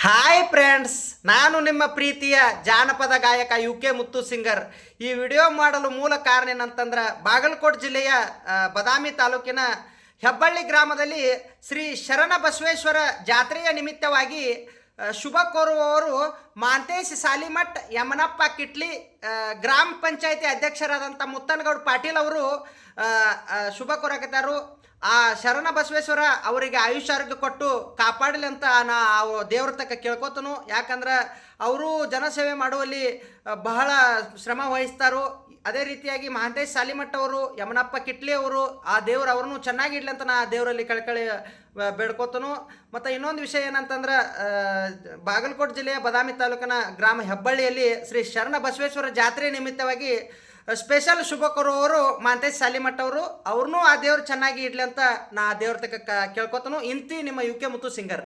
Hi friends, ನಾನು ನಿಮ್ಮ ಪ್ರೀತಿಯ ಜಾನಪದ ಗಾಯಕ UK ಮುತ್ತು ಸಿಂಗರ್. ಈ ವಿಡಿಯೋ ಮಾಡಲು ಮೂಲ ಕಾರಣ ಏನಂತಂದ್ರೆ, ಬಾಗಲಕೋಟೆ ಜಿಲ್ಲೆಯ ಬದಾಮಿ ತಾಲೂಕಿನ ಹೆಬ್ಬಳ್ಳಿ ಗ್ರಾಮದಲ್ಲಿ ಶ್ರೀ ಶರಣ ಬಸವೇಶ್ವರ ಜಾತ್ರೆಯ ನಿಮಿತ್ತವಾಗಿ ಶುಭ ಕೋರುವವರು ಮಾಂತೇಶ್ ಸಾಲಿಮಠ್ ಯಮನಪ್ಪ ಕಿಟ್ಲಿ ಗ್ರಾಮ ಪಂಚಾಯತಿ ಅಧ್ಯಕ್ಷರಾದಂಥ ಮುತ್ತನಗೌಡ ಪಾಟೀಲ್ ಅವರು ಶುಭ ಕೋರಕತ್ತಾರು. ಆ ಶರಣ ಬಸವೇಶ್ವರ ಅವರಿಗೆ ಆಯುಷ್ಯ ಆರೋಗ್ಯ ಕೊಟ್ಟು ಕಾಪಾಡಲಿ ಅಂತ ನಾ ದೇವ್ರ ತಕ್ಕ ಕೇಳ್ಕೊತನು. ಯಾಕಂದ್ರೆ ಅವರು ಜನಸೇವೆ ಮಾಡುವಲ್ಲಿ ಬಹಳ ಶ್ರಮ ವಹಿಸ್ತಾರು. ಅದೇ ರೀತಿಯಾಗಿ ಮಹಾಂತೇಶ್ ಸಾಲಿಮಠ್ ಅವರು, ಯಮನಪ್ಪ ಕಿಟ್ಲಿ ಅವರು, ಆ ದೇವ್ರು ಅವ್ರನ್ನೂ ಚೆನ್ನಾಗಿಡ್ಲಿ ಅಂತ ನಾ ದೇವರಲ್ಲಿ ಕಳ್ಕಳಿ ಬೇಡ್ಕೋತನು. ಮತ್ತು ಇನ್ನೊಂದು ವಿಷಯ ಏನಂತಂದ್ರೆ, ಬಾಗಲಕೋಟೆ ಜಿಲ್ಲೆಯ ಬದಾಮಿ ತಾಲೂಕಿನ ಗ್ರಾಮ ಹೆಬ್ಬಳ್ಳಿಯಲ್ಲಿ ಶ್ರೀ ಶರಣ ಬಸವೇಶ್ವರ ಜಾತ್ರೆ ನಿಮಿತ್ತವಾಗಿ ಸ್ಪೆಷಲ್ ಶುಭ ಕೋರುವವರು ಮಹಾಂತೇಶ್ ಸಾಲಿಮಠ್ ಅವರು. ಅವ್ರನ್ನೂ ಆ ದೇವ್ರು ಚೆನ್ನಾಗಿ ಇಡ್ಲಿ ಅಂತ ನಾ ದೇವ್ರ ತಕ್ಕ ಕೇಳ್ಕೊತನು. ಇಂತಿ ನಿಮ್ಮ UK ಮುತ್ತು ಸಿಂಗರ್.